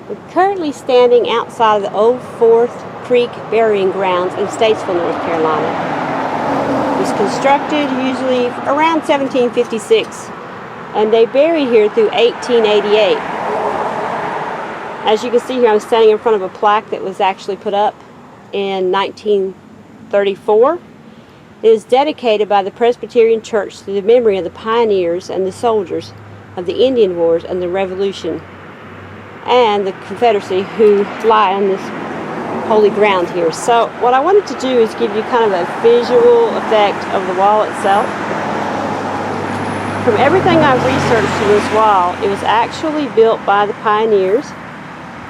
We're currently standing outside of the old Fourth Creek burying grounds in Statesville, North Carolina. It was constructed usually around 1756, and they buried here through 1888. As you can see here, I'm standing in front of a plaque that was actually put up in 1934. It is dedicated by the Presbyterian Church to the memory of the pioneers and the soldiers of the Indian Wars and the Revolution and the Confederacy who lie on this holy ground here. So what I wanted to do is give you kind of a visual effect of the wall itself. From everything I've researched to this wall, it was actually built by the pioneers,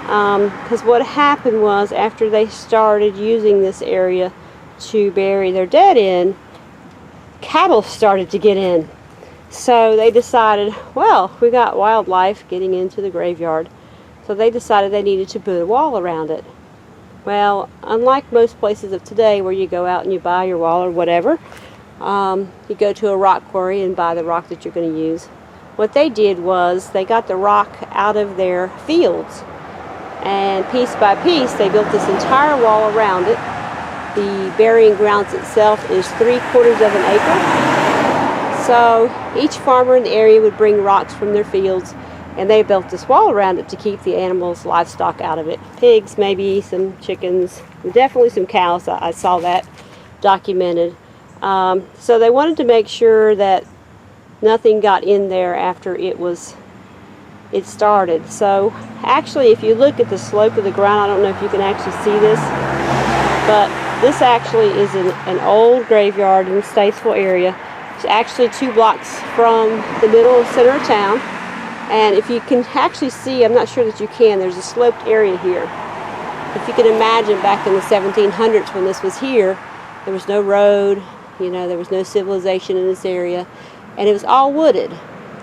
because what happened was, after they started using this area to bury their dead in, cattle started to get in. So they decided, well, we got wildlife getting into the graveyard, so they decided they needed to put a wall around it. Well, unlike most places of today where you go out and you buy your wall or whatever, you go to a rock quarry and buy the rock that you're going to use. What they did was they got the rock out of their fields, and piece by piece they built this entire wall around it. The burying grounds itself is 3/4 of an acre. So each farmer in the area would bring rocks from their fields, and they built this wall around it to keep the animals, livestock out of it. Pigs, maybe some chickens, definitely some cows. I saw that documented. So they wanted to make sure that nothing got in there after it started. So actually, if you look at the slope of the ground, I don't know if you can actually see this, but this actually is an old graveyard in the Statesville area. It's actually 2 blocks from the middle center of town. And if you can actually see, I'm not sure that you can, there's a sloped area here. If you can imagine back in the 1700s when this was here, there was no road, there was no civilization in this area, and it was all wooded.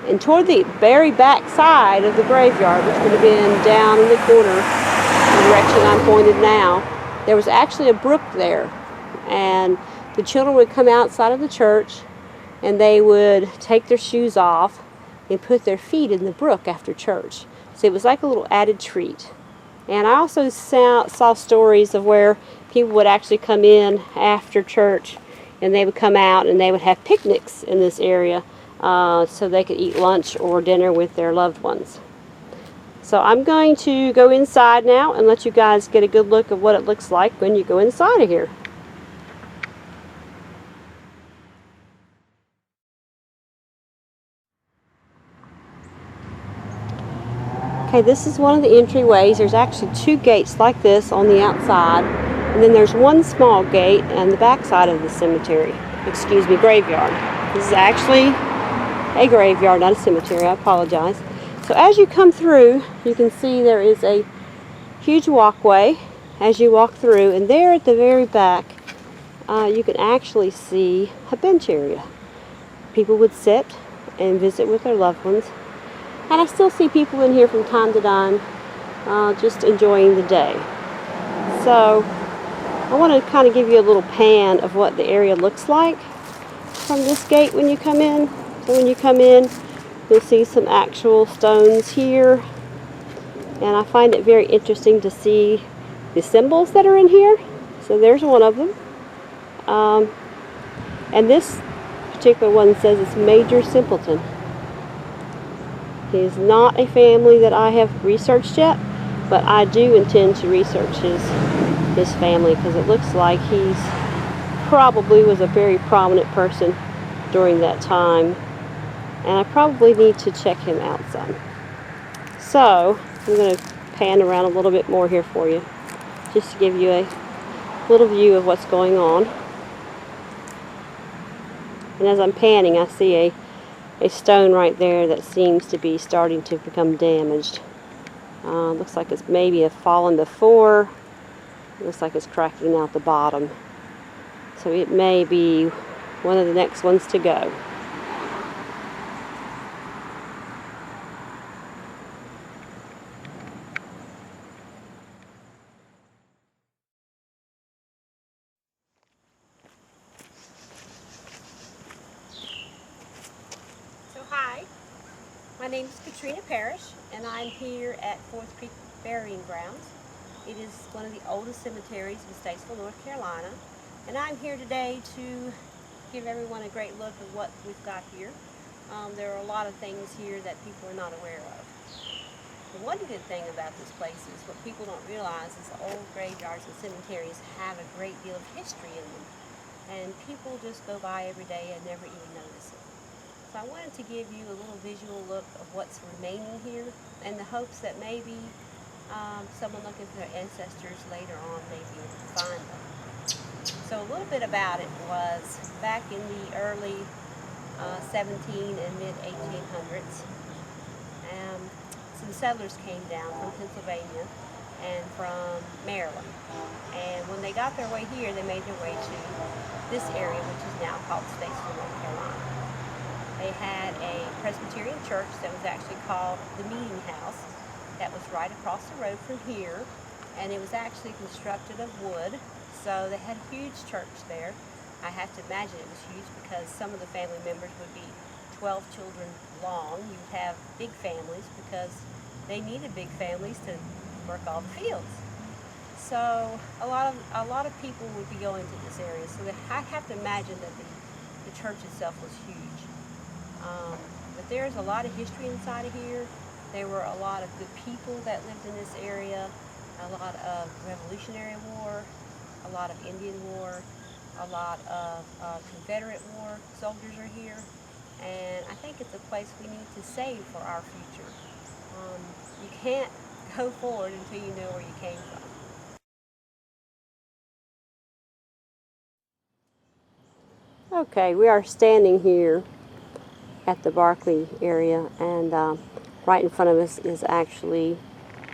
And toward the very back side of the graveyard, which would have been down in the corner, the direction I'm pointed now, there was actually a brook there. And the children would come outside of the church, and they would take their shoes off and put their feet in the brook after church. So it was like a little added treat. And I also saw stories of where people would actually come in after church, and they would come out and they would have picnics in this area, so they could eat lunch or dinner with their loved ones. So I'm going to go inside now and let you guys get a good look at what it looks like when you go inside of here. Okay, this is one of the entryways. There's actually 2 gates like this on the outside, and then there's one small gate on the back side of the graveyard. This is actually a graveyard, not a cemetery. I apologize. So as you come through, you can see there is a huge walkway as you walk through, and there at the very back, you can actually see a bench area. People would sit and visit with their loved ones. And I still see people in here from time to time, just enjoying the day. So I want to kind of give you a little pan of what the area looks like from this gate when you come in. So when you come in, you'll see some actual stones here. And I find it very interesting to see the symbols that are in here. So there's one of them. And this particular one says it's Major Simpleton. He is not a family that I have researched yet, but I do intend to research his family, because it looks like he's probably was a very prominent person during that time, and I probably need to check him out some. So I'm going to pan around a little bit more here for you, just to give you a little view of what's going on. And as I'm panning, I see a stone right there that seems to be starting to become damaged. Looks like it's maybe a fallen before. Looks like it's cracking out the bottom. So it may be one of the next ones to go. Hi, my name is Katrina Parrish, and I'm here at Fourth Creek burying grounds. It is one of the oldest cemeteries in Statesville, North Carolina. And I'm here today to give everyone a great look at what we've got here. There are a lot of things here that people are not aware of. One good thing about this place is what people don't realize is the old graveyards and cemeteries have a great deal of history in them. And people just go by every day and never even notice it. So I wanted to give you a little visual look of what's remaining here in the hopes that maybe someone looking for their ancestors later on may be able to find them. So a little bit about it was back in the early 17 and mid 1800s. Some settlers came down from Pennsylvania and from Maryland. And when they got their way here, they made their way to this area, which is now called Statesville, North Carolina. They had a Presbyterian church that was actually called the Meeting House that was right across the road from here. And it was actually constructed of wood. So they had a huge church there. I have to imagine it was huge because some of the family members would be 12 children long. You would have big families because they needed big families to work all the fields. So a lot of people would be going to this area. So I have to imagine that the church itself was huge. But there's a lot of history inside of here. There were a lot of good people that lived in this area. A lot of Revolutionary War, a lot of Indian War, a lot of Confederate War soldiers are here. And I think it's a place we need to save for our future. You can't go forward until you know where you came from. Okay, we are standing here at the Barclay area, and right in front of us is actually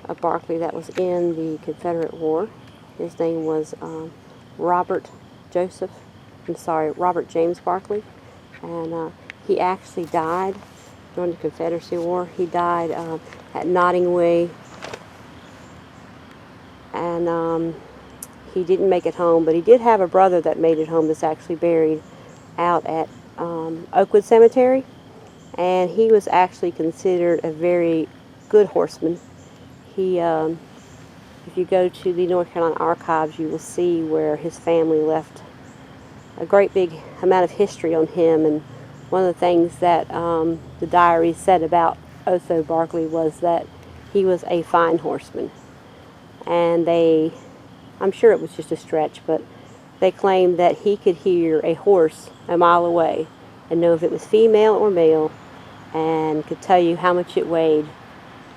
a Barclay that was in the Confederate War. His name was Robert James Barclay, and he actually died during the Confederacy War. He died at Nottingway, and he didn't make it home, but he did have a brother that made it home that's actually buried out at Oakwood Cemetery, and he was actually considered a very good horseman. He, if you go to the North Carolina archives, you will see where his family left a great big amount of history on him. And one of the things that the diary said about Otho Barclay was that he was a fine horseman. And I'm sure it was just a stretch, but they claimed that he could hear a horse a mile away and know if it was female or male, and could tell you how much it weighed.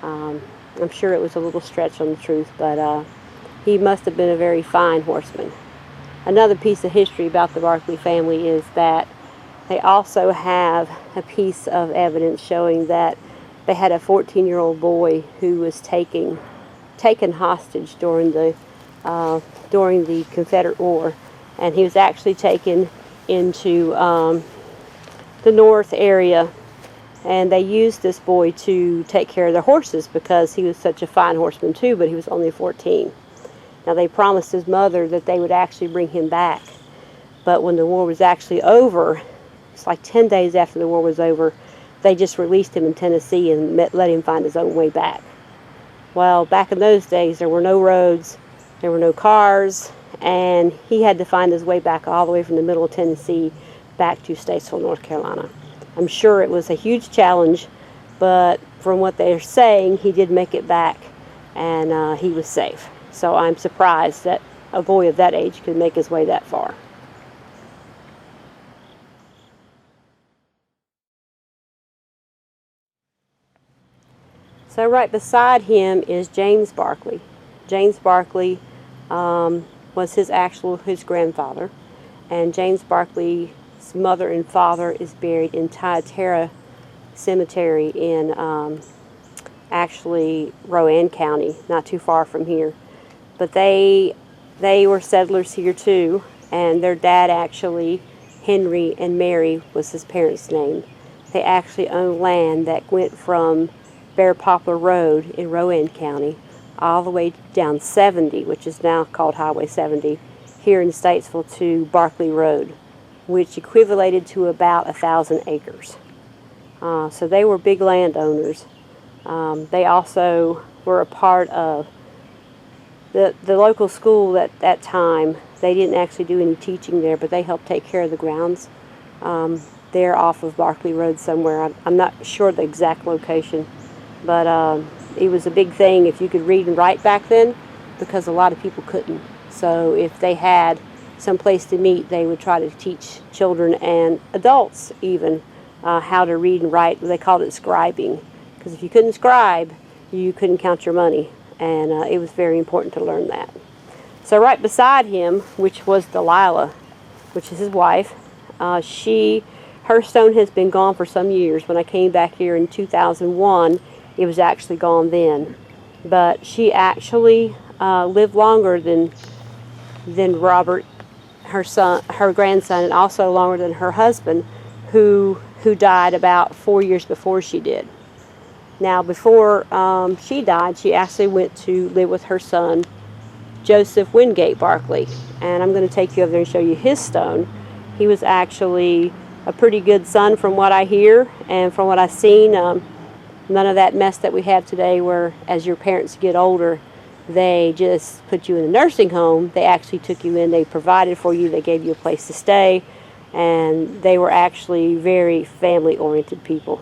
I'm sure it was a little stretch on the truth, but he must have been a very fine horseman. Another piece of history about the Barclay family is that they also have a piece of evidence showing that they had a 14-year-old boy who was taken hostage during the Confederate War, and he was actually taken into the north area, and they used this boy to take care of their horses because he was such a fine horseman too, but he was only 14. Now they promised his mother that they would actually bring him back, but when the war was actually over, it's like 10 days after the war was over, they just released him in Tennessee and let him find his own way back. Well, back in those days, there were no roads, there were no cars, and he had to find his way back all the way from the middle of Tennessee back to Statesville, North Carolina. I'm sure it was a huge challenge, but from what they're saying, he did make it back, and he was safe. So I'm surprised that a boy of that age could make his way that far. So right beside him is James Barclay. James Barclay was his grandfather, and James Barclay's mother and father is buried in Thyatira Cemetery in actually Rowan County, not too far from here. But they were settlers here too, and their dad actually, Henry and Mary was his parents' name. They actually owned land that went from Bear Poplar Road in Rowan County all the way down 70, which is now called Highway 70, here in Statesville to Barclay Road, which equivalated to about 1,000 acres. So they were big landowners. They also were a part of the local school at that time. They didn't actually do any teaching there, but they helped take care of the grounds. They're off of Barkley Road somewhere. I'm not sure the exact location, but it was a big thing if you could read and write back then, because a lot of people couldn't. So if they had some place to meet, they would try to teach children and adults even how to read and write. They called it scribing, because if you couldn't scribe, you couldn't count your money, and it was very important to learn that. So right beside him, which was Delilah, which is his wife, her stone has been gone for some years. When I came back here in 2001, it was actually gone then. But she actually lived longer than Robert, her grandson, and also longer than her husband, who died about 4 years before she did. Now, before she died, she actually went to live with her son, Joseph Wingate Barkley. And I'm going to take you over there and show you his stone. He was actually a pretty good son from what I hear and from what I've seen. None of that mess that we have today where as your parents get older, they just put you in a nursing home. They actually took you in, they provided for you, they gave you a place to stay, and they were actually very family-oriented people.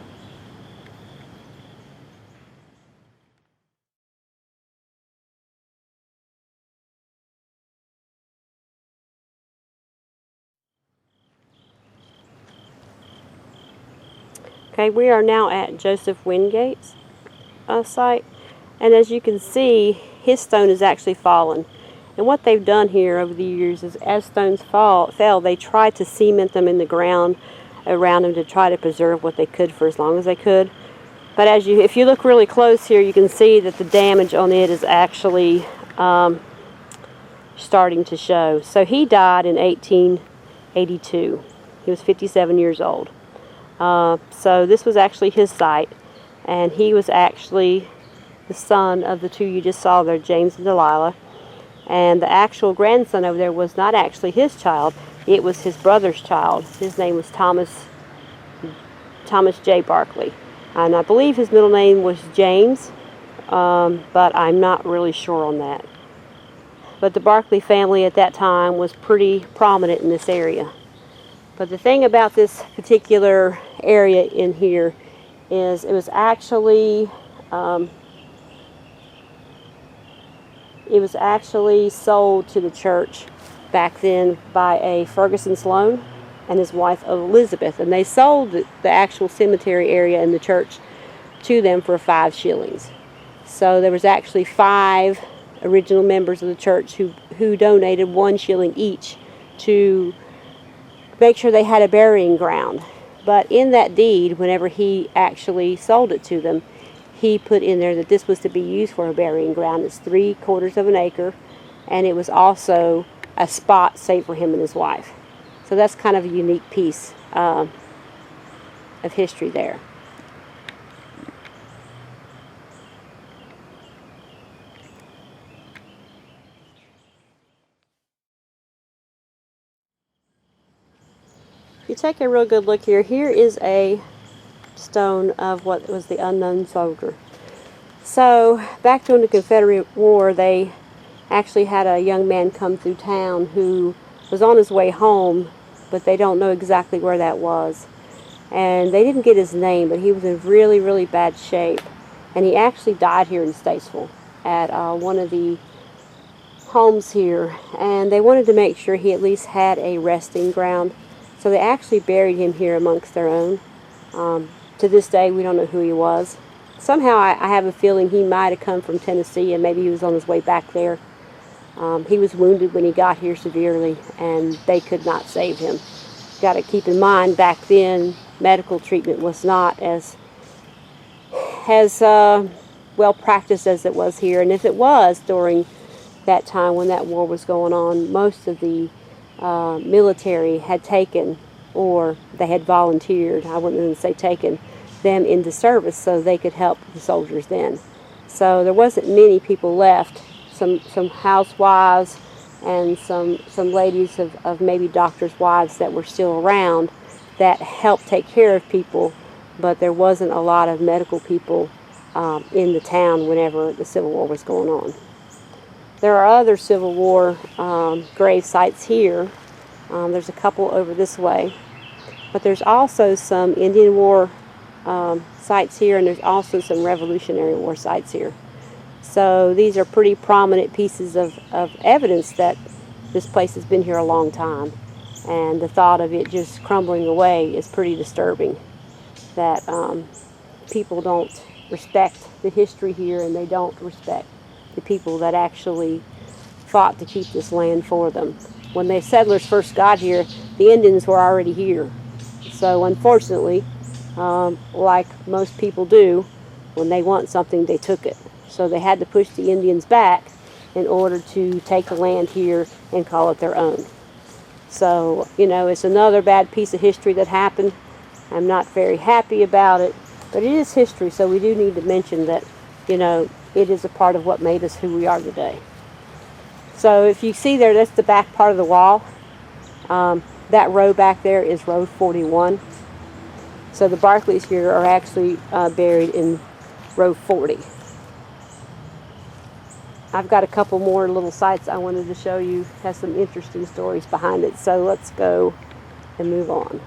Okay, we are now at Joseph Wingate's site, and as you can see, his stone is actually fallen. And what they've done here over the years is, as stones fell, they try to cement them in the ground around them to try to preserve what they could for as long as they could. But if you look really close here, you can see that the damage on it is actually starting to show. So he died in 1882. He was 57 years old. So this was actually his site, and he was actually the son of the two you just saw there, James and Delilah. And the actual grandson over there was not actually his child, it was his brother's child. His name was Thomas J. Barkley, and I believe his middle name was James, but I'm not really sure on that. But the Barkley family at that time was pretty prominent in this area. But the thing about this particular area in here is it was actually sold to the church back then by a Ferguson Sloan and his wife Elizabeth, and they sold the actual cemetery area in the church to them for 5 shillings. So there was actually 5 original members of the church who donated 1 shilling each to make sure they had a burying ground. But in that deed, whenever he actually sold it to them, he put in there that this was to be used for a burying ground. It's 3/4 of an acre, and it was also a spot saved for him and his wife. So that's kind of a unique piece of history there. If you take a real good look here, here is a stone of what was the unknown soldier. So back during the Confederate War, they actually had a young man come through town who was on his way home, but they don't know exactly where that was. And they didn't get his name, but he was in really, really bad shape. And he actually died here in Statesville at one of the homes here. And they wanted to make sure he at least had a resting ground. So they actually buried him here amongst their own. To this day, we don't know who he was. Somehow I have a feeling he might have come from Tennessee, and maybe he was on his way back there. He was wounded when he got here severely, and they could not save him. Got to keep in mind, back then, medical treatment was not as well practiced as it was here. And if it was during that time when that war was going on, most of the military had taken, or they had volunteered, I wouldn't even say taken, them into service so they could help the soldiers then. So there wasn't many people left. Some housewives and some ladies of maybe doctors' wives that were still around that helped take care of people, but there wasn't a lot of medical people in the town whenever the Civil War was going on. There are other Civil War grave sites here. There's a couple over this way. But there's also some Indian War sites here, and there's also some Revolutionary War sites here. So these are pretty prominent pieces of evidence that this place has been here a long time. And the thought of it just crumbling away is pretty disturbing. That people don't respect the history here, and they don't respect the people that actually fought to keep this land for them. When the settlers first got here, the Indians were already here. So unfortunately, like most people do, when they want something, they took it. So they had to push the Indians back in order to take the land here and call it their own. So, you know, it's another bad piece of history that happened. I'm not very happy about it, but it is history, so we do need to mention that, you know, it is a part of what made us who we are today. So if you see there, that's the back part of the wall. That row back there is row 41. So the Barclays here are actually buried in row 40. I've got a couple more little sites I wanted to show you. Has some interesting stories behind it. So let's go and move on.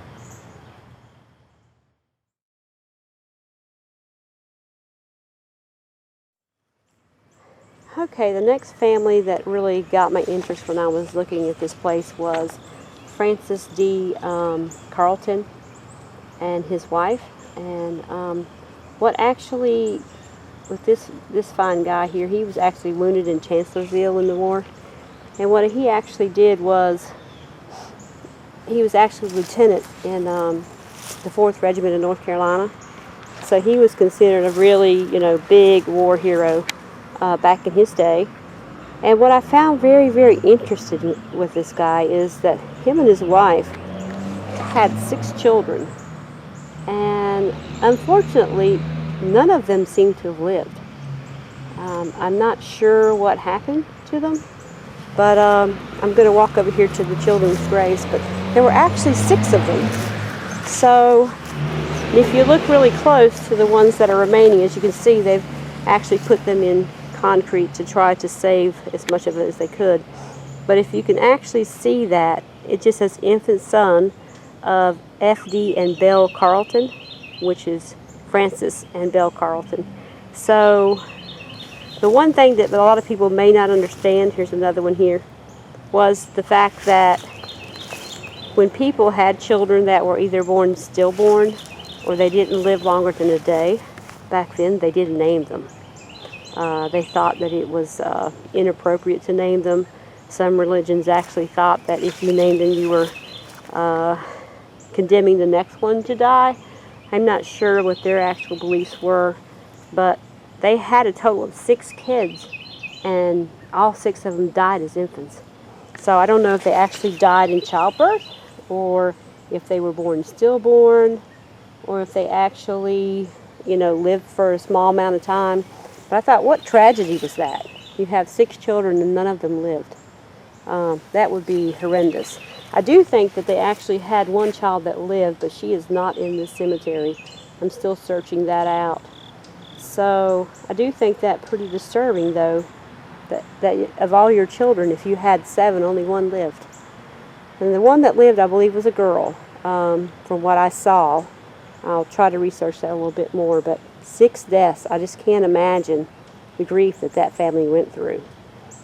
Okay, the next family that really got my interest when I was looking at this place was Francis D. Carleton and his wife. And what actually, with this fine guy here, he was actually wounded in Chancellorsville in the war. And what he actually did was, he was actually lieutenant in the 4th Regiment of North Carolina. So he was considered a really, you know, big war hero back in his day. And what I found very, very interesting with this guy is that him and his wife had 6 children. And unfortunately, none of them seem to have lived. I'm not sure what happened to them, but I'm going to walk over here to the children's graves, but there were actually 6 of them. So if you look really close to the ones that are remaining, as you can see, they've actually put them in concrete to try to save as much of it as they could. But if you can actually see that, it just says infant son of F.D. and Belle Carleton, which is Francis and Belle Carleton. So the one thing that a lot of people may not understand, here's another one here, was the fact that when people had children that were either born stillborn or they didn't live longer than a day, back then they didn't name them. They thought that it was inappropriate to name them. Some religions actually thought that if you named them, you were condemning the next one to die. I'm not sure what their actual beliefs were, but they had a total of 6 kids, and all 6 of them died as infants. So I don't know if they actually died in childbirth, or if they were born stillborn, or if they actually, you know, lived for a small amount of time. But I thought, what tragedy was that? You have 6 children and none of them lived. That would be horrendous. I do think that they actually had one child that lived, but she is not in this cemetery. I'm still searching that out. So I do think that pretty disturbing, though, that of all your children, if you had 7, only 1 lived. And the one that lived, I believe, was a girl, from what I saw. I'll try to research that a little bit more, but 6 deaths. I just can't imagine the grief that that family went through.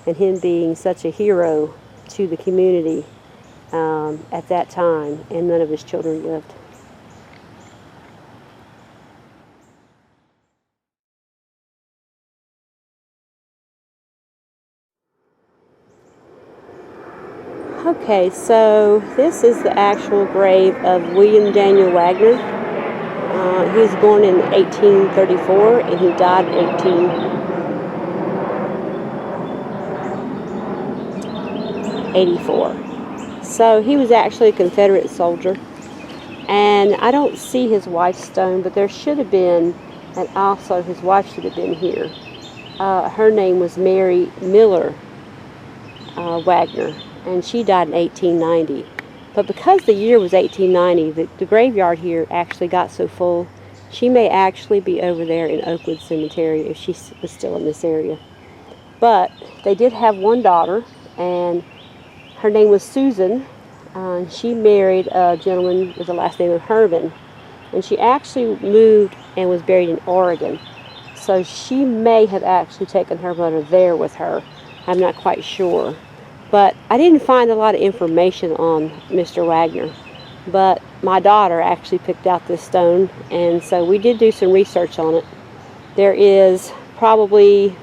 And him being such a hero to the community at that time, and none of his children lived. Okay, so this is the actual grave of William Daniel Wagner. He was born in 1834 and he died in 1884. So he was actually a Confederate soldier, and I don't see his wife's stone, but there should have been, and also his wife should have been here. Her name was Mary Miller Wagner, and she died in 1890. But because the year was 1890, the graveyard here actually got so full She may actually be over there in Oakwood Cemetery if she was still in this area. But they did have one daughter, and her name was Susan. She married a gentleman with the last name of Herman. And she actually moved and was buried in Oregon. So she may have actually taken her mother there with her. I'm not quite sure. But I didn't find a lot of information on Mr. Wagner. But my daughter actually picked out this stone, and so we did do some research on it. There is probably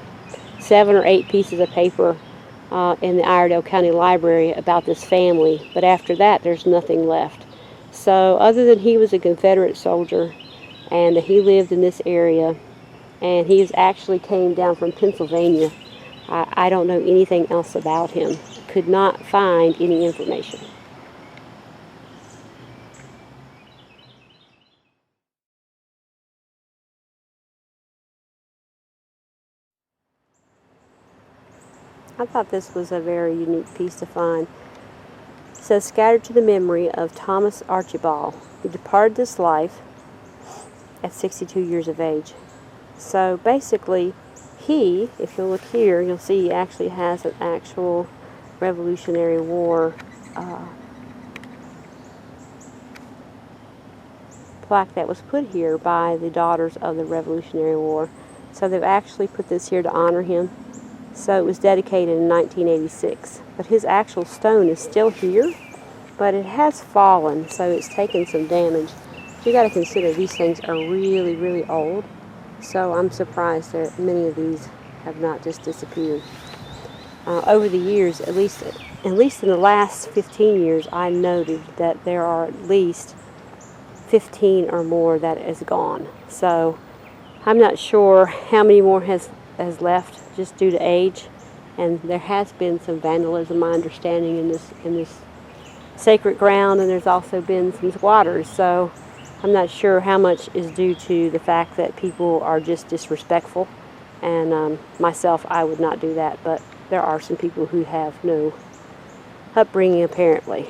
7 or 8 pieces of paper in the Iredell County Library about this family, but after that there's nothing left. So other than he was a Confederate soldier and that he lived in this area, and he actually came down from Pennsylvania, I don't know anything else about him. Could not find any information. I thought this was a very unique piece to find. It says, scattered to the memory of Thomas Archibald, who departed this life at 62 years of age. So basically, he, if you'll look here, you'll see he actually has an actual Revolutionary War plaque that was put here by the Daughters of the Revolutionary War. So they've actually put this here to honor him. So it was dedicated in 1986. But his actual stone is still here, but it has fallen, so it's taken some damage. You got to consider these things are really, really old. So I'm surprised that many of these have not just disappeared. Over the years, at least in the last 15 years, I noted that there are at least 15 or more that is gone. So I'm not sure how many more has left just due to age, and there has been some vandalism, my understanding, in this sacred ground, and there's also been some squatters. So I'm not sure how much is due to the fact that people are just disrespectful, and myself, I would not do that, but there are some people who have no upbringing apparently.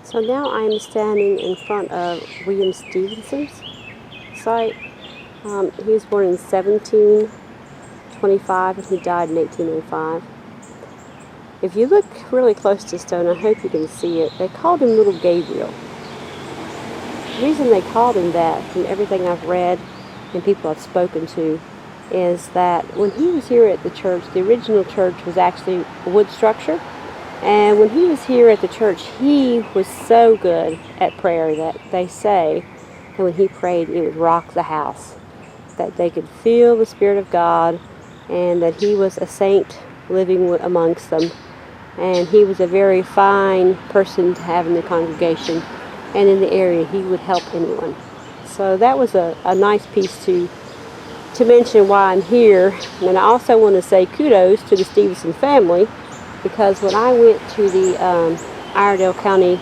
So now I'm standing in front of William Stevenson's site. He was born in 1725 and he died in 1805. If you look really close to the stone, I hope you can see it, they called him Little Gabriel. The reason they called him that, from everything I've read and people I've spoken to, is that when he was here at the church, the original church was actually a wood structure. And when he was here at the church, he was so good at prayer that they say that when he prayed, it would rock the house. That they could feel the Spirit of God, and that he was a saint living amongst them. And he was a very fine person to have in the congregation. And in the area, he would help anyone. So that was a nice piece to mention why I'm here. And I also want to say kudos to the Stevenson family, because when I went to the Iredell County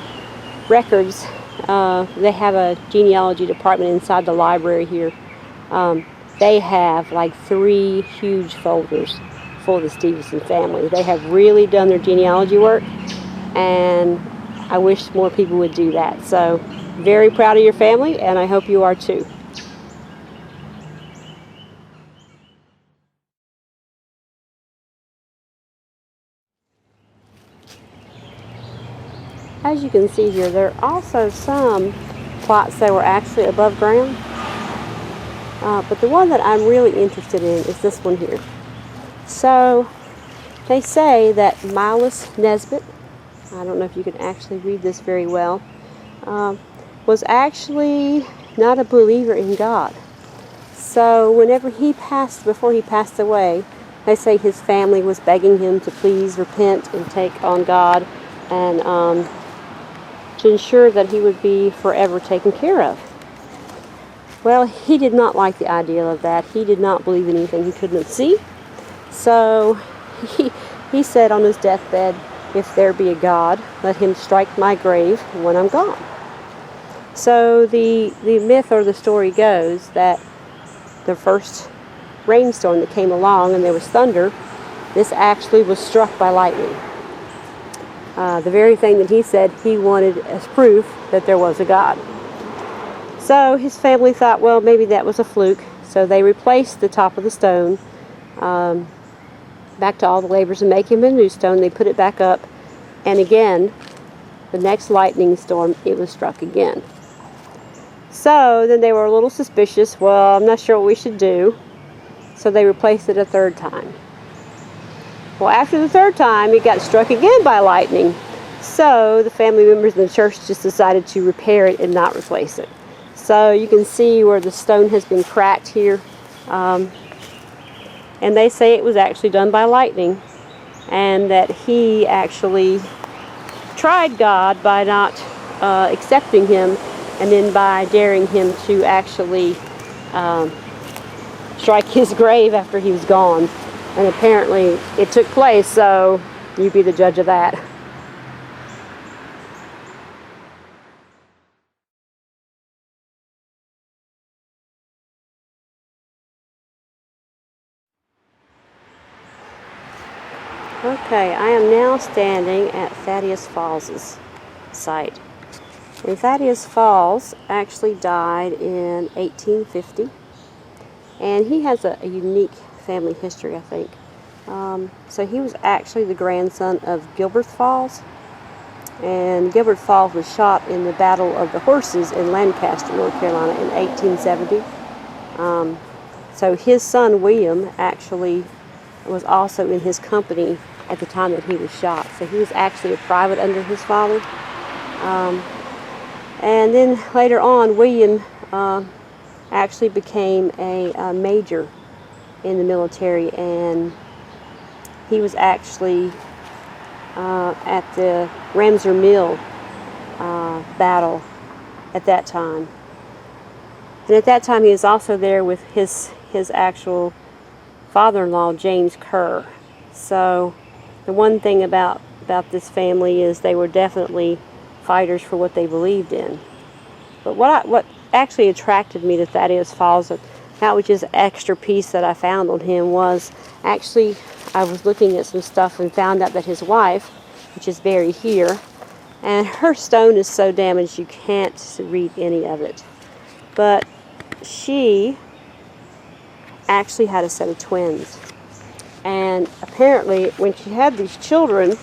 records, they have a genealogy department inside the library here. They have like 3 huge folders for the Stevenson family. They have really done their genealogy work, and I wish more people would do that. So very proud of your family, and I hope you are too. As you can see here, there are also some plots that were actually above ground. But the one that I'm really interested in is this one here. So they say that Miles Nesbitt, I don't know if you can actually read this very well, was actually not a believer in God. So whenever before he passed away, they say his family was begging him to please repent and take on God, and to ensure that he would be forever taken care of. Well, he did not like the idea of that. He did not believe in anything he couldn't see. So he said on his deathbed, if there be a God, let him strike my grave when I'm gone. So the myth or the story goes that the first rainstorm that came along and there was thunder, this actually was struck by lightning. The very thing that he said he wanted as proof that there was a God. So his family thought, well, maybe that was a fluke. So they replaced the top of the stone back to all the laborers and make him a new stone. They put it back up. And again, the next lightning storm, it was struck again. So then they were a little suspicious. Well, I'm not sure what we should do. So they replaced it a third time. Well, after the third time, it got struck again by lightning. So the family members in the church just decided to repair it and not replace it. So you can see where the stone has been cracked here. And they say it was actually done by lightning. And that he actually tried God by not accepting him, and then by daring him to actually strike his grave after he was gone. And apparently it took place, so you be the judge of that. Okay, I am now standing at Thaddeus Falls' site. And Thaddeus Falls actually died in 1850. And he has a unique family history, I think. So he was actually the grandson of Gilbert Falls. And Gilbert Falls was shot in the Battle of the Horses in Lancaster, North Carolina in 1870. So his son, William, actually was also in his company at the time that he was shot. So he was actually a private under his father. And then later on, William actually became a major in the military, and he was actually at the Ramsar Mill battle at that time. And at that time he was also there with his actual father-in-law, James Kerr. So the one thing about this family is they were definitely fighters for what they believed in. But what actually attracted me to Thaddeus Falls, that was just an extra piece that I found on him, was actually I was looking at some stuff and found out that his wife, which is buried here, and her stone is so damaged you can't read any of it. But she actually had a set of twins. And apparently when she had these children,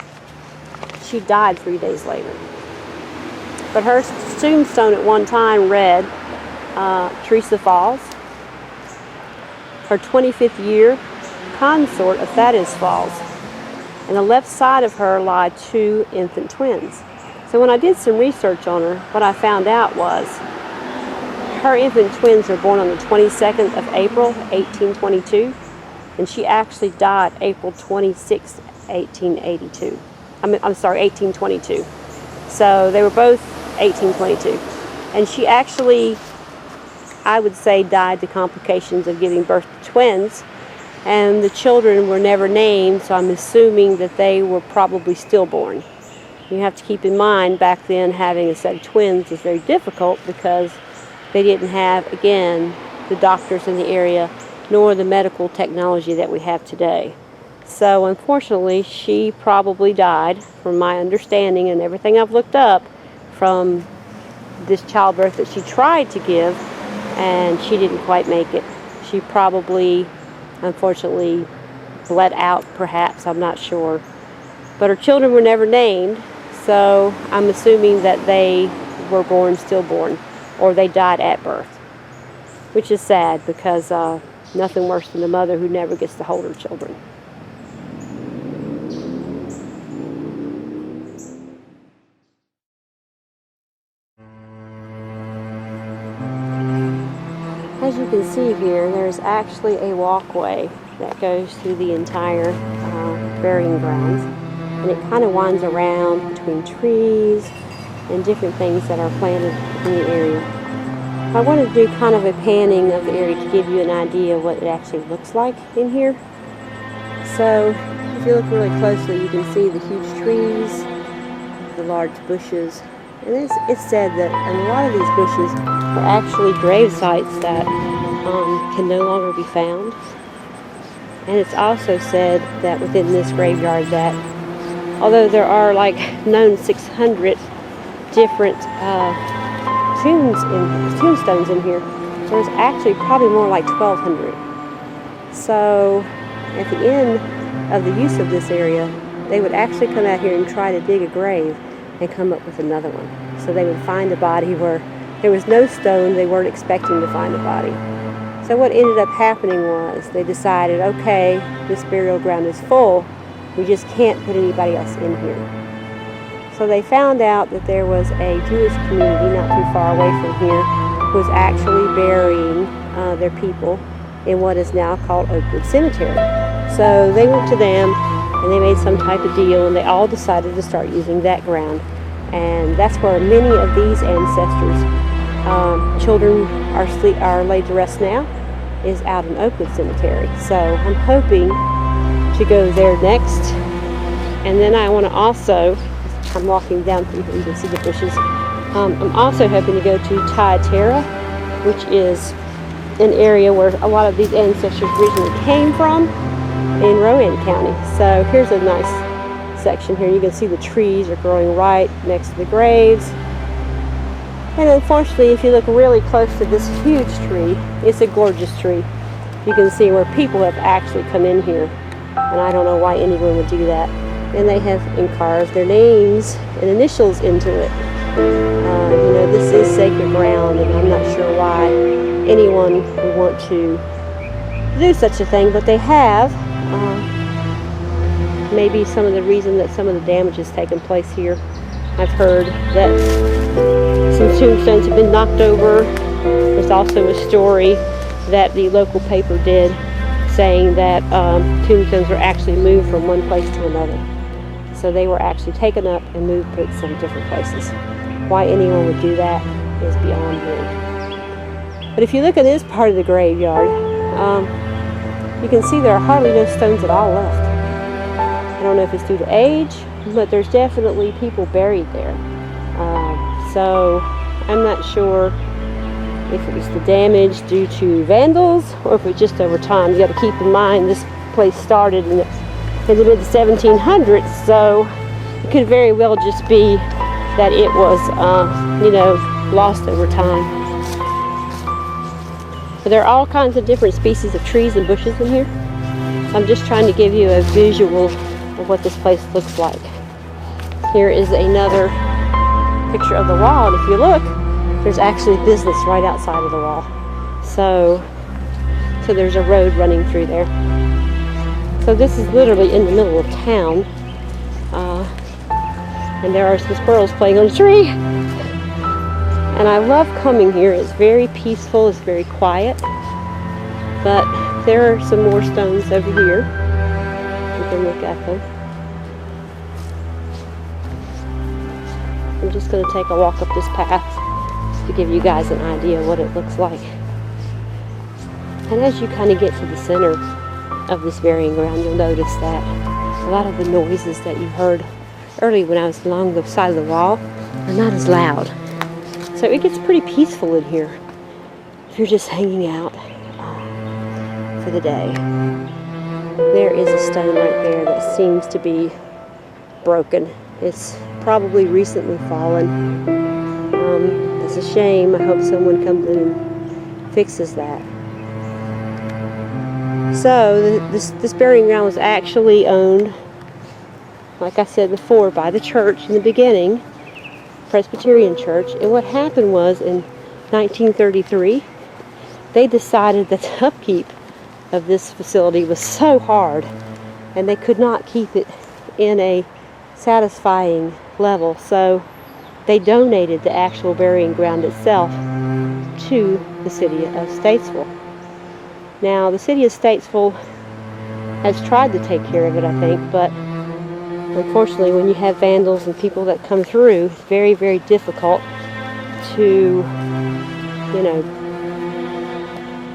she died 3 days later. But her tombstone at one time read, Teresa Falls, her 25th year, consort of Thaddeus Falls. And the left side of her lie 2 infant twins. So when I did some research on her, what I found out was her infant twins were born on the 22nd of April, 1822. And she actually died April 26, 1882. I'm sorry, 1822. So they were both 1822. And she actually, I would say, died to complications of giving birth to twins. And the children were never named, so I'm assuming that they were probably stillborn. You have to keep in mind, back then, having a set of twins was very difficult because they didn't have, again, the doctors in the area, nor the medical technology that we have today. So unfortunately, she probably died, from my understanding and everything I've looked up, from this childbirth that she tried to give, and she didn't quite make it. She probably, unfortunately, bled out, perhaps, I'm not sure. But her children were never named, so I'm assuming that they were born stillborn, or they died at birth, which is sad because nothing worse than a mother who never gets to hold her children. As you can see here, there's actually a walkway that goes through the entire burying grounds, and it kind of winds around between trees and different things that are planted in the area. I wanted to do kind of a panning of the area to give you an idea of what it actually looks like in here. So if you look really closely, you can see the huge trees, the large bushes, and it's said that a lot of these bushes are actually grave sites that can no longer be found. And it's also said that within this graveyard that although there are like known 600 different tombstones in here, there's actually probably more like 1,200. So at the end of the use of this area, they would actually come out here and try to dig a grave and come up with another one. So they would find a body where there was no stone, they weren't expecting to find a body. So what ended up happening was they decided, okay, this burial ground is full, we just can't put anybody else in here. So they found out that there was a Jewish community not too far away from here who was actually burying their people in what is now called Oakwood Cemetery. So they went to them and they made some type of deal, and they all decided to start using that ground. And that's where many of these ancestors' children are laid to rest now, is out in Oakwood Cemetery. So I'm hoping to go there next. And then I want to also, I'm walking down through here, you can see the bushes. I'm also hoping to go to Thyatira, which is an area where a lot of these ancestors originally came from in Rowan County. So here's a nice section here. You can see the trees are growing right next to the graves. And unfortunately, if you look really close to this huge tree, it's a gorgeous tree. You can see where people have actually come in here. And I don't know why anyone would do that. And they have carved their names and initials into it. You know, this is sacred ground, and I'm not sure why anyone would want to do such a thing, but they have. Maybe some of the reason that some of the damage has taken place here. I've heard that some tombstones have been knocked over. There's also a story that the local paper did saying that tombstones were actually moved from one place to another. So they were actually taken up and moved to some different places. Why anyone would do that is beyond me. But if you look at this part of the graveyard, you can see there are hardly no stones at all left. I don't know if it's due to age, but there's definitely people buried there. So I'm not sure if it was the damage due to vandals or if it's just over time. You got to keep in mind this place started in the mid-1700s, so it could very well just be that it was, you know, lost over time. But there are all kinds of different species of trees and bushes in here. I'm just trying to give you a visual of what this place looks like. Here is another picture of the wall, and if you look, there's actually business right outside of the wall. So there's a road running through there. So this is literally in the middle of town. And there are some squirrels playing on a tree. And I love coming here. It's very peaceful, it's very quiet. But there are some more stones over here. You can look at them. I'm just going to take a walk up this path to give you guys an idea of what it looks like. And as you kind of get to the center of this burying ground, you'll notice that a lot of the noises that you heard early when I was along the side of the wall are not as loud. So it gets pretty peaceful in here if you're just hanging out for the day. There is a stone right there that seems to be broken. It's probably recently fallen. It's a shame. I hope someone comes in and fixes that. So this burying ground was actually owned, like I said before, by the church in the beginning, Presbyterian Church. And what happened was in 1933, they decided that the upkeep of this facility was so hard and they could not keep it in a satisfying level. So they donated the actual burying ground itself to the city of Statesville. Now, the city of Statesville has tried to take care of it, I think, but unfortunately, when you have vandals and people that come through, it's very, very difficult to, you know,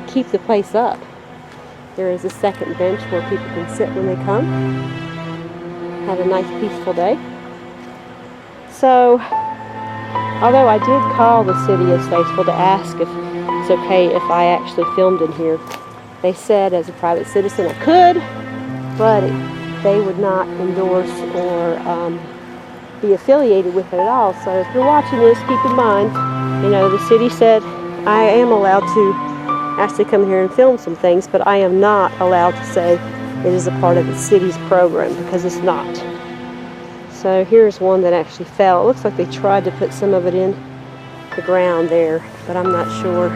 keep the place up. There is a second bench where people can sit when they come, have a nice, peaceful day. So, although I did call the city of Statesville to ask if it's okay if I actually filmed in here, They said as a private citizen I could, but they would not endorse or be affiliated with it at all. So if you're watching this, keep in mind, you know, the city said I am allowed to actually come here and film some things, but I am not allowed to say it is a part of the city's program, because it's not. So here's one that actually fell. It looks like they tried to put some of it in the ground there, but I'm not sure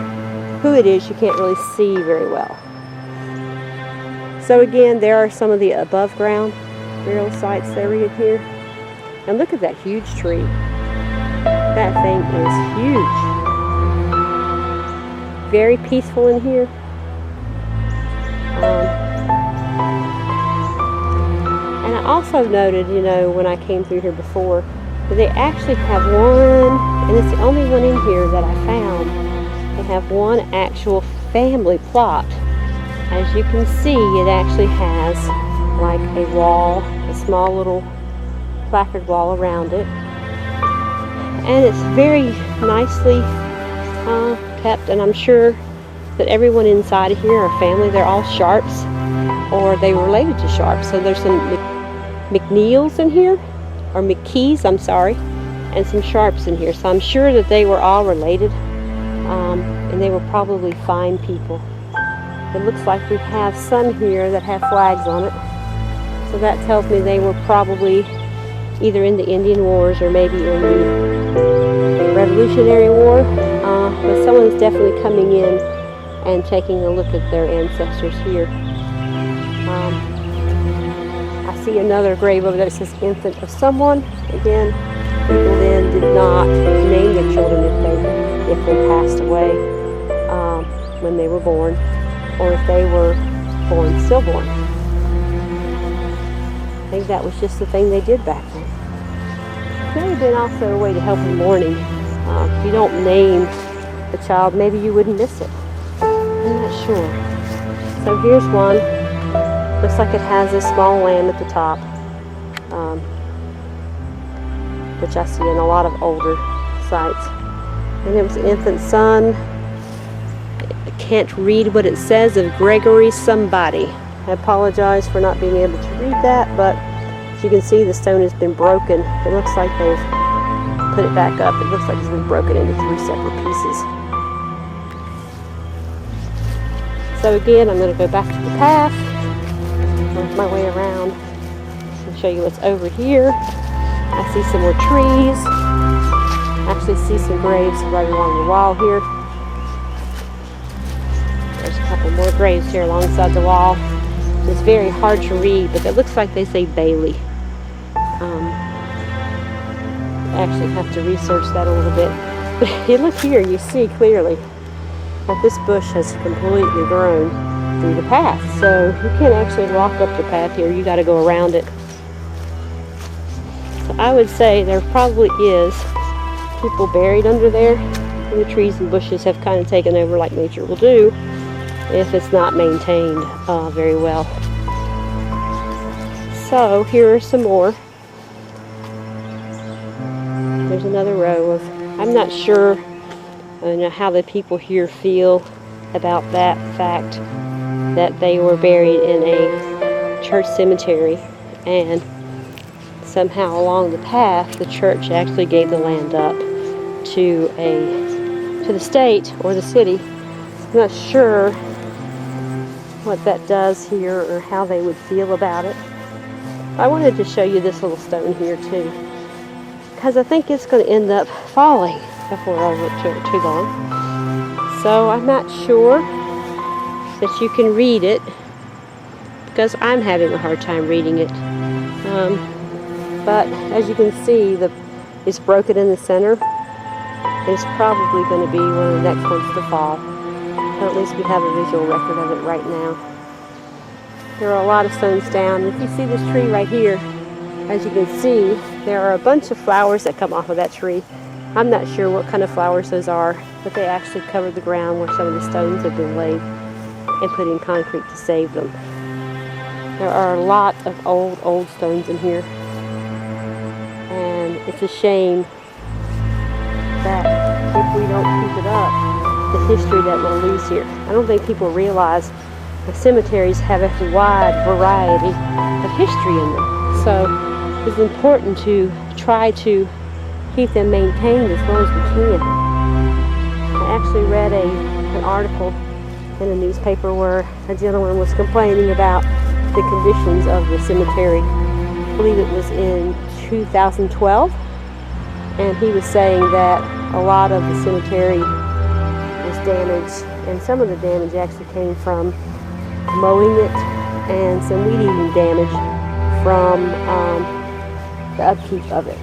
who it is. You can't really see very well. So again, there are some of the above ground burial sites that are in here. And look at that huge tree. That thing is huge. Very peaceful in here. And I also noted, you know, when I came through here before, that they actually have one, and it's the only one in here that I found, they have one actual family plot. As you can see, it actually has like a wall, a small little placard wall around it. And it's very nicely kept, and I'm sure that everyone inside of here are family. They're all Sharps, or they were related to Sharps. So there's some McNeils in here, or McKees, I'm sorry, and some Sharps in here. So I'm sure that they were all related, and they were probably fine people. It looks like we have some here that have flags on it. So that tells me they were probably either in the Indian Wars or maybe in the Revolutionary War. But someone's definitely coming in and taking a look at their ancestors here. I see another grave over there that says infant of someone. Again, people then did not name their children if they passed away when they were born, or if they were born stillborn. I think that was just the thing they did back then. It may have been also a way to help in mourning. If you don't name the child, maybe you wouldn't miss it. I'm not sure. So here's one. Looks like it has a small lamb at the top, which I see in a lot of older sites. And it was an infant son. I can't read what it says, of Gregory somebody. I apologize for not being able to read that, but as you can see, the stone has been broken. It looks like they've put it back up. It looks like it's been broken into 3 separate pieces. So again, I'm going to go back to the path, work my way around, and show you what's over here. I see some more trees. I actually see some graves right along the wall here. There's a couple more graves here alongside the wall. It's very hard to read, but it looks like they say Bailey. I actually have to research that a little bit. But look here, you see clearly that this bush has completely grown through the path. So you can't actually walk up the path here. You got to go around it. So I would say there probably is people buried under there. And the trees and bushes have kind of taken over like nature will do if it's not maintained very well. So here are some more. There's another row of, I'm not sure how the people here feel about that fact that they were buried in a church cemetery, and somehow along the path the church actually gave the land up to the state or the city. I'm not sure what that does here or how they would feel about it. I wanted to show you this little stone here too, because I think it's going to end up falling before I look too long. So I'm not sure that you can read it, because I'm having a hard time reading it. But as you can see, it's broken in the center. It's probably going to be one of the next ones to fall. Or at least we have a visual record of it right now. There are a lot of stones down. If you see this tree right here, as you can see, there are a bunch of flowers that come off of that tree. I'm not sure what kind of flowers those are, but they actually covered the ground where some of the stones have been laid and put in concrete to save them. There are a lot of old stones in here, and it's a shame that if we don't keep it up, the history that we'll lose here. I don't think people realize the cemeteries have a wide variety of history in them. So it's important to try to keep them maintained as well as we can. I actually read an article in a newspaper where a gentleman was complaining about the conditions of the cemetery. I believe it was in 2012, and he was saying that a lot of the cemetery was damaged, and some of the damage actually came from mowing it and some weed eating damage from the upkeep of it.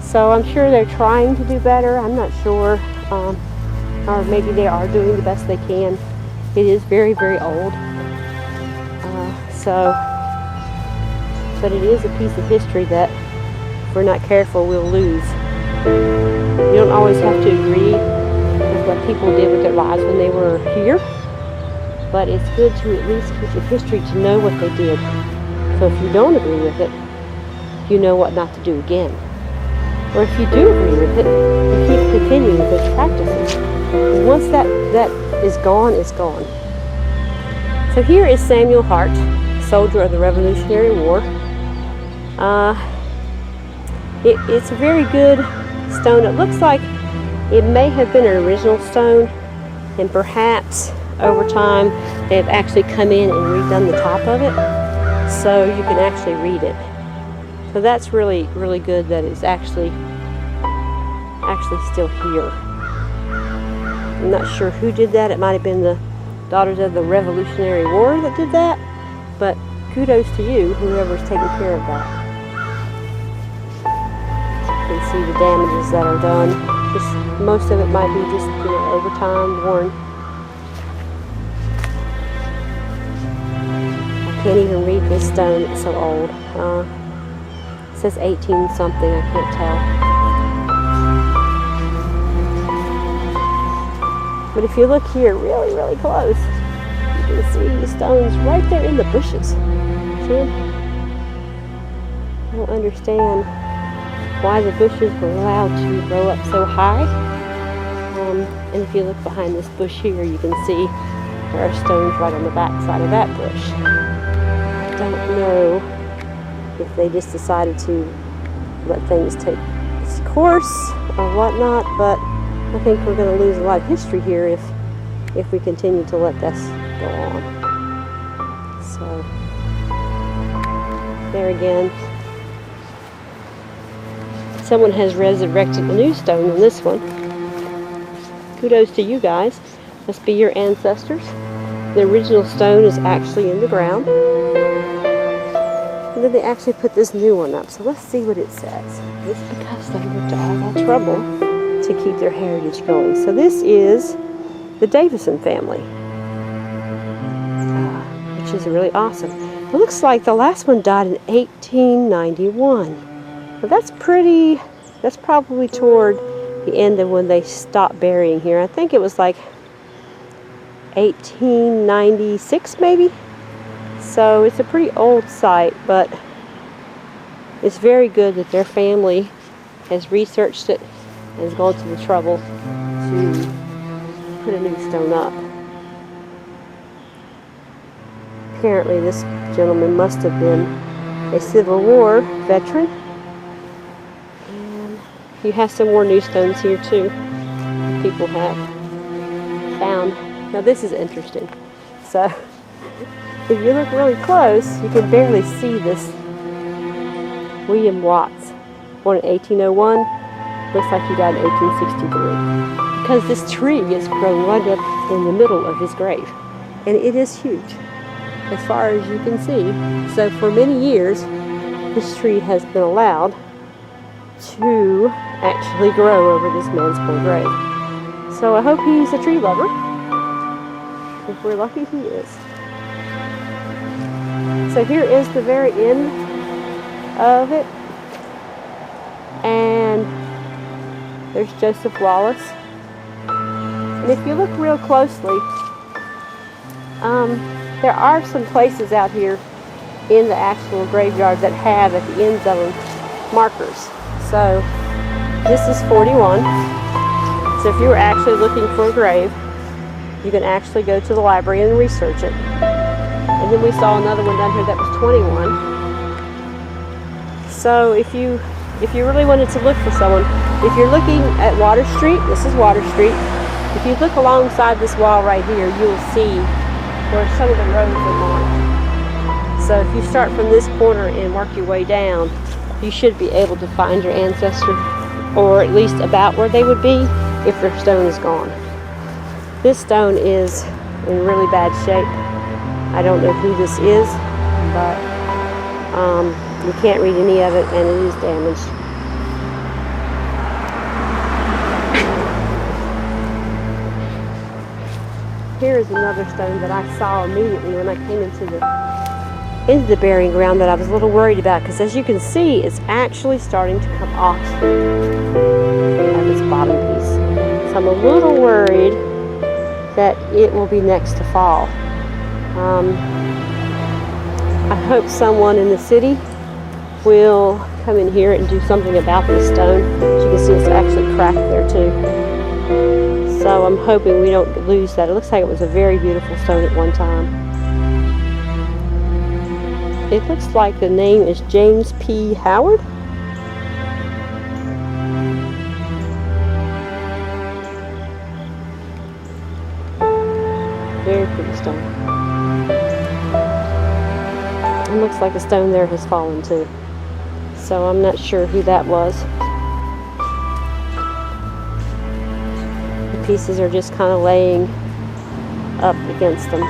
So I'm sure they're trying to do better. I'm not sure, or maybe they are doing the best they can. It is very, very old. But it is a piece of history that, if we're not careful, we'll lose. You don't always have to agree with what people did with their lives when they were here, but it's good to at least keep the history to know what they did. So if you don't agree with it, you know what not to do again. Or if you do agree with it, you keep continuing those practices. And once that is gone, it's gone. So here is Samuel Hart, soldier of the Revolutionary War. It's a very good stone. It looks like it may have been an original stone, and perhaps over time they've actually come in and redone the top of it, so you can actually read it. So that's really, really good that it's actually still here. I'm not sure who did that. It might have been the Daughters of the Revolutionary War that did that, but kudos to you, whoever's taking care of that. You can see the damages that are done. Most of it might be just, over time worn. I can't even read this stone, it's so old. It says 18 something, I can't tell. But if you look here really, really close, you can see the stones right there in the bushes. See? I don't understand why the bushes were allowed to grow up so high. And if you look behind this bush here, you can see there are stones right on the back side of that bush. I don't know if they just decided to let things take its course or whatnot, but I think we're going to lose a lot of history here if we continue to let this go on. So, there again, someone has resurrected a new stone on this one. Kudos to you guys. Must be your ancestors. The original stone is actually in the ground. And then they actually put this new one up. So let's see what it says. It's because they went to all that trouble to keep their heritage going. So this is the Davison family, which is really awesome. It looks like the last one died in 1891. Well, that's probably toward the end of when they stopped burying here. I think it was like 1896 maybe. So it's a pretty old site, but it's very good that their family has researched it and has gone to the trouble to put a new stone up. Apparently this gentleman must have been a Civil War veteran. And you have some more new stones here too. People have found. Now this is interesting. So if you look really close, you can barely see this. William Watts, born in 1801. Looks like he died in 1863. Because this tree is grown right up in the middle of his grave. And it is huge, as far as you can see. So for many years, this tree has been allowed to actually grow over this man's poor grave. So I hope he's a tree lover. If we're lucky, he is. So here is the very end of it. And there's Joseph Wallace. And if you look real closely, there are some places out here in the actual graveyard that have at the ends of them markers. So this is 41. So if you were actually looking for a grave, you can actually go to the library and research it. And then we saw another one down here that was 21. So if you really wanted to look for someone, if you're looking at Water Street, this is Water Street. If you look alongside this wall right here, you will see where some of the roads are marked. So if you start from this corner and work your way down, you should be able to find your ancestor, or at least about where they would be if their stone is gone. This stone is in really bad shape. I don't know who this is, but you can't read any of it, and it is damaged. Here is another stone that I saw immediately when I came into the burying ground that I was a little worried about, because as you can see, it's actually starting to come off at this bottom piece. So I'm a little worried that it will be next to fall. I hope someone in the city will come in here and do something about this stone. As you can see, it's actually cracked there too. So I'm hoping we don't lose that. It looks like it was a very beautiful stone at one time. It looks like the name is James P. Howard. Very pretty stone. It looks like the stone there has fallen too. So I'm not sure who that was. The pieces are just kind of laying up against them.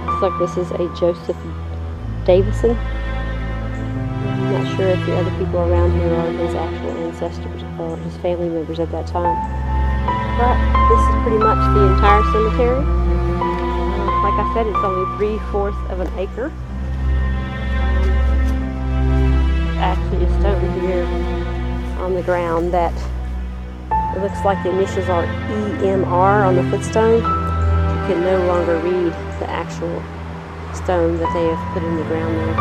Looks like this is a Joseph Davison. I'm not sure if the other people around here are his actual ancestors or his family members at that time. But this is pretty much the entire cemetery. Like I said, it's only 3/4 of an acre. Actually a stone here on the ground that it looks like the initials are EMR on the footstone. You can no longer read the actual stone that they have put in the ground there.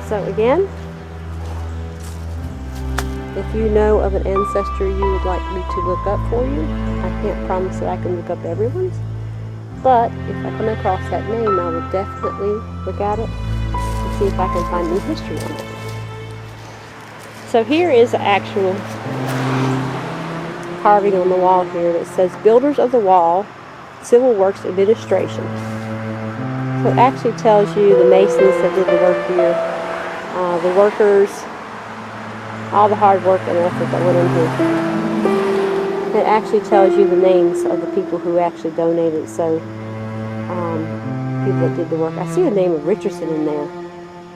So again, if you know of an ancestor you would like me to look up for you, I can't promise that I can look up everyone's, but if I come across that name, I will definitely look at it and see if I can find any history on it. So here is the actual carving on the wall here that says Builders of the Wall, Civil Works Administration. So it actually tells you the masons that did the work here, the workers, all the hard work and effort that went in here. It actually tells you the names of the people who actually donated, so people that did the work. I see the name of Richardson in there.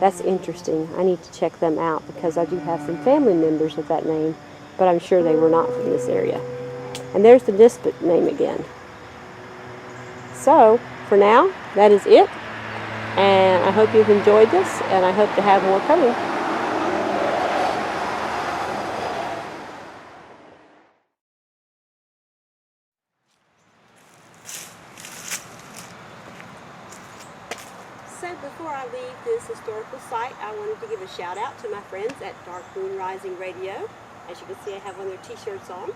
That's interesting. I need to check them out because I do have some family members with that name, but I'm sure they were not from this area. And there's the Nisbet name again. So, for now, that is it. And I hope you've enjoyed this, and I hope to have more coming. So before I leave this historical site, I wanted to give a shout out to my friends at Dark Moon Rising Radio. As you can see, I have one of their t-shirts on.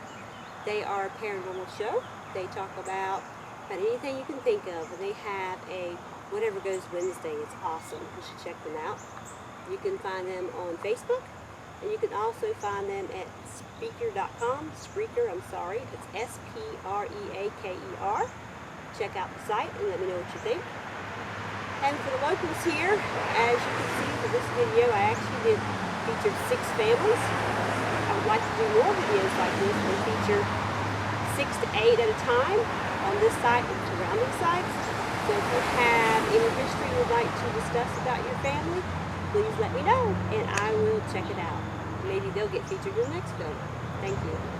They are a paranormal show. They talk about anything you can think of, and they have a Whatever Goes Wednesday. It's awesome. You should check them out. You can find them on Facebook, and you can also find them at Spreaker.com. Spreaker, I'm sorry. It's Spreaker. Check out the site and let me know what you think. And for the locals here, as you can see for this video, I actually did feature 6 families. I would like to do more videos like this and feature 6 to 8 at a time on this site and surrounding sites. So if you have any history you would like to discuss about your family, please let me know and I will check it out. Maybe they'll get featured in the next film. Thank you.